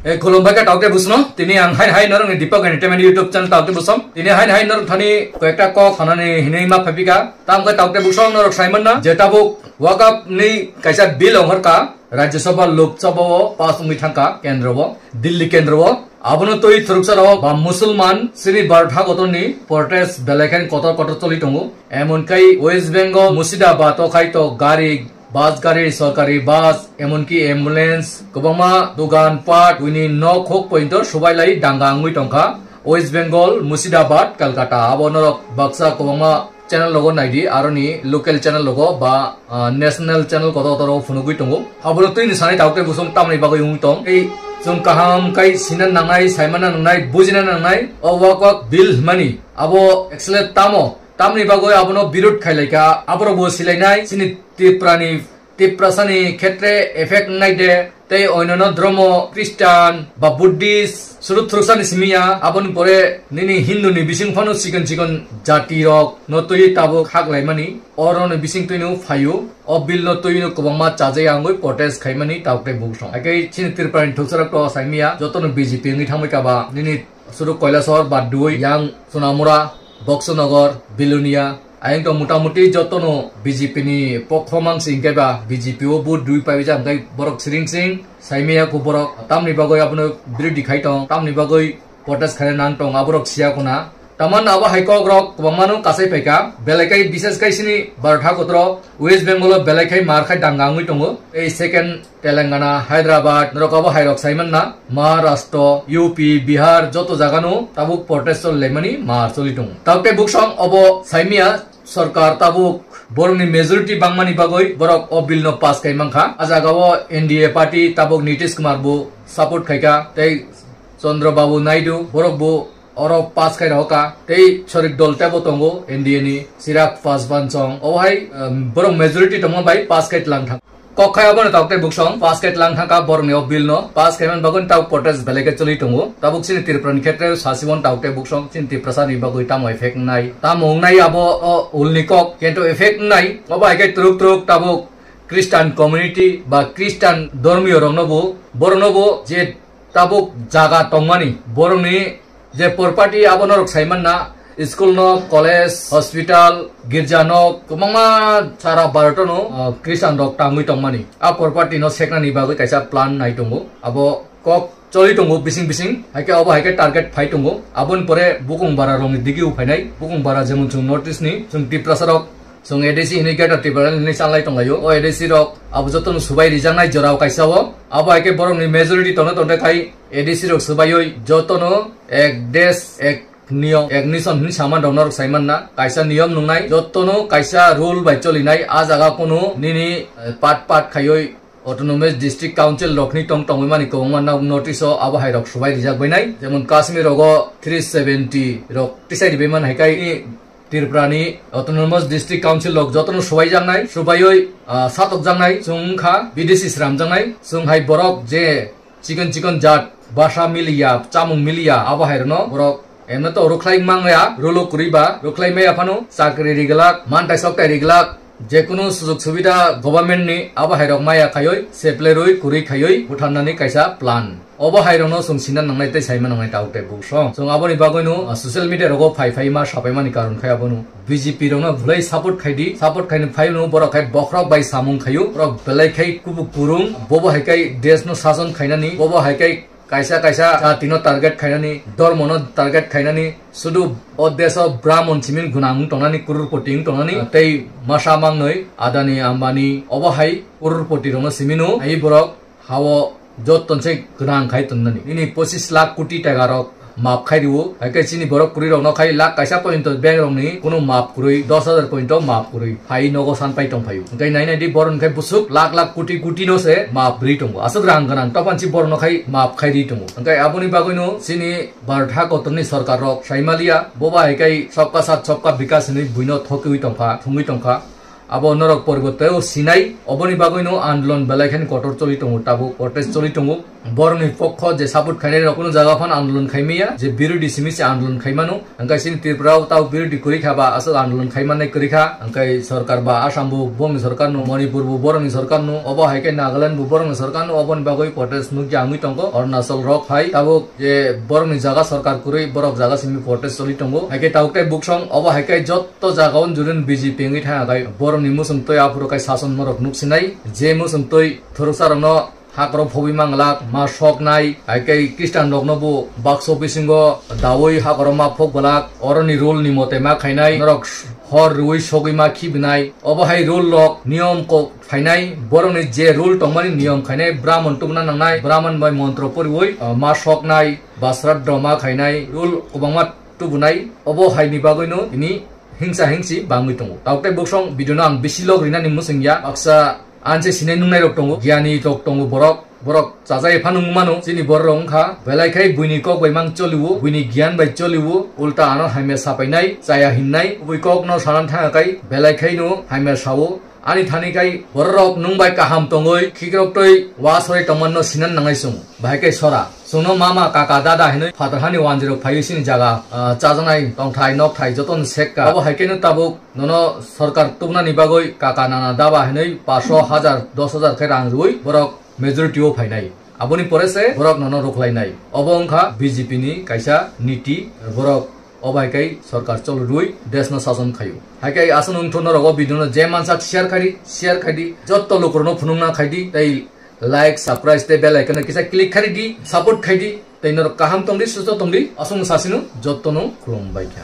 Kolomba ka tawte busno tini ang hai norong ni Deepak Entertainment YouTube channel tawte busom tini hai norong thani koekta ko khanani hinei ma phapika tam ka tawte busong norok Simon na jetabuk wakap ni kaisa bill onghar ka Rajya Sabha Lok Sabha pass umithangka kendro Delhi kendro abono toi thuruksa ba musulman sini bartha gotoni protest belekhan kotor choli tongu emon kai West Bengal Murshidabad to khai to gari বাস গাড়ি সরকারি বাস এমনকি ambulance গোবামা দোকান পাট Winnie নখোক point সবাই লাই ডাঙ্গা আঙ্গুই টংকা ওয়েস্ট বেঙ্গল মুর্শিদাবাদ কলকাতা আবনরক বাক্সা গোবামা চ্যানেল লগো নাইদি আরনি লোকাল চ্যানেল লগো বা ন্যাশনাল চ্যানেল কত কত ফুনুগুই টংগো আবনো তুই নিসানি টাউতে বুসং তামনি বাগৈ উং টং এই जों kaham kai sinan nangai saimana nangai bujina nangai awak bill mani abo excellent tamo tamni bagoi abono birut khailaika aboro bo silainai sini tiprasani khetre effect nai de tei oinono dromo Christian ba Buddhist surut thruksani simia abon pore nini Hindu ni bising phanu sikon jati rok notoi tabo khaglai mani oron bising tuinu phayu obil no tuinu kobangma chaje angoi protest khaimani tawte buksong akai chin tirpan thuksarak to saimia jotono BJP ngi thamai ka ba nini suru Koilashor ba Dui yang Sonamura Boxonagar Bilunia ayang to muta-muti jotono BJP ni pokkhomang singkeba BJP o bu dui pai jam kai borok sring saimia ko borok tamni bagoi apno birodi khai tong tamni bagoi protest khare nang tong aborok sia kuna taman aba haiko grok bamanu kasai paika belekai bises kai sini bartha kotro West Bengal belekai mar khai dangangui tongo ei second Telangana Hyderabad norokaba hairok saiman na Maharashtra UP Bihar joto jagano tabuk protest lemani mar choli tong tawte buksong obo saimia सरकार Tabuk boroni majority bangmani bagoi borok o bill no pass kai mangkha ajagao NDA party tabuk Nitish Kumar bu support khaika tei Chandra Babu Naidu borok bu oro pass kai roka tei chorik dol tabo tongo NDA ni Chirag Paswan chong o hai borok majority tomo bai pass kai lang thang kokhai abon tawte buksong pass kai lang thang ka boroni o bill no pass kai man bagon taw protest beleke choli tongo tabuk sini tirpran khetre sasibon tawte buksong chinti prasani bagoi tam effect nai tamong nai abo ulnikok kento effect nai oba ke truk tabuk Christian community ba Christian dormio rongnobo bornobo je tabuk jaga tongmani boroni je property abonorok saiman na school no college hospital girja no kumama sara barto no Christian rok tangui tongmani a property no seknani bagoi kaisa plan nai tongo abo kok choli tongo bising haike obo haike target phai tongo abon pore bukung bara rong digi uphainai bukung bara jemun chung notice ni chung tiprasarok sung ADC ini gata tibral ni sanglai tonglayo o ADC rok abu joton subai rijangnai jorao kaisao abo haike borong ni majority tono tonte kai ADC rok subayoi jotono ek des ek নিয়ম একনিশন হিনি সামান ডনর সাইমান না কাইসা নিয়ম Nunai যতনো কাইসা rule by চলিনাই আ জায়গা কোনো নিনি পাট খাইoi autonomous district council রকনি টং টংই মানি কংমান না notice আবা হাই রক সবাই রিজাক বাইনাই যেমন কাশ্মীর রগ 370 রক টিসাইড বেমান হাইকাই ত্রিপুরানি অটোনমাস ডিস্ট্রিক্ট কাউন্সিল রক যতনো সবাই জানাই সবাইoi সাতক জানাই সুংখা বিদেশি শ্রাম জানাই সুংহাই বরক যে চিকন জাত ভাষা মিলিয়া চামুং মিলিয়া আবা high Rono Borok emna to roklai mangya rolo kuriba roklai me afano sakri riglak mantai soktai riglak jekono sujog subida government ni aba hairok maya khayoi sepleroi kuri khayoi buthanani kaisa plan obo hairono sungsina nangnai tai saima nangnai taute busong song aboni bagoinu social media rogo phai ma sapai mani karon khai abonu BJP rona bhulai support khaini phai no borok khai bokrok bai samung khayu borok belai khai kubu kurung bobo haikai desh no sason khainani bobo haikai kaisa tino target khainani dormono target khainani sudu odeso brahmon chimin gunang tonani kururpoti tonani tei masamang noi Adani Ambani obahai kururpoti rona siminu ai borok hawo jotonse gunang khai tonnani ini 25 lakh কোটি টাকা rock মাপ খাই দিও হাইকে চিনি বরক কুরি rock ন খাই লাখ কাইসা পর্যন্ত ব্যাংক রংনি কোনো মাপ কুরি 10,000 পর্যন্ত মাপ কুরি ফাই নগো সান পাই টং ফাইউ গাই নাই দি বরন খাই বুসুক লাখ কোটি নো সে মাপ রি টং আসুক রাং গানাং তপানসি বরন খাই মাপ খাই রি টং গাই আবনি বাগইনো চিনি বারঠা কতনি সরকার রক সাইমালিয়া boba হাইকাই সবকা সাথ সবকা বিকাশ নি বুইনো থকি টংফা থুঙ্গি টংফা abo norok poribotay o sinai oboni bagoi no andolon belaiken kotor choli tongo tabu protest choli tongo borni pokho je support khainai rokono jaga phan andolon khaimiya je birodi simisi andolon khaimano angkai sin tripura taw birodi kori khaba asal andolon khaimanai kori kha angkai sarkar ba asam bu bom sarkar no manipur bu borni sarkar no obo haike nagaland bu borni sarkar no oboni bagoi protest nuk jami tongo arunachal rok hai tabu je borni jaga sarkar kori borok jaga simi protest choli tongo haike tawke buksong obo haike jotto jagaon jurun BJP ngi tha gai borni musum toy apuro kai sason morok nuk sinai je musum toy thorusarno hakro phobi manglak ma sok nai aikai kristan loknobu bakso bisingo dawoi hakro ma phok balak oroni rule ni mote ma khainai norok hor rui sogui ma khibnai obo hai rule lok niyom ko khainai boroni je rule tongmani niyom khainai brahman tumna nangnai brahman bai mantro poriwoi ma sok nai basrat drama khainai rule obangma tubunai obo hai ni bagoino ini hingsa hingsi bangui tongo taukte boksong bidona ang bisilog rina ni musingya aksa anse sinai nungnai rok tongo giani tok tongo borok chajai phanung mano chini borong kha belai khai buini kok bai mang choliwu buini gyan bai choliwu ulta ano haime sapainai chaya hinnai bui kok no sanan tha kai belai khai no haime sawo ani thani kai borok nungbai kaham tongoi khikrok toi wasoi tamanno sinan nangai sung bai kai sora suno mama kaka dada hinoi phatarhani 105 sin jaga chajanai tongthai nok thai joton sekka abo haikenu tabuk nono sarkar tubna ni bagoi kaka nana daba hinoi 500 1000 10000 khai rang rui borok majority o phainai aboni porese borok nono roklainai obongkha BJP ni kaisa niti borok obaikai sarkar chol rui desno sason khayu haikai asan ungthon rogo bidono je mansa share khadi jotto lokorno phunungna khaidi tai like subscribe te bell icon kisa click khadi support khadi tai nor kaham tongdi susto tongdi asung sasinu jotto no khulum baikha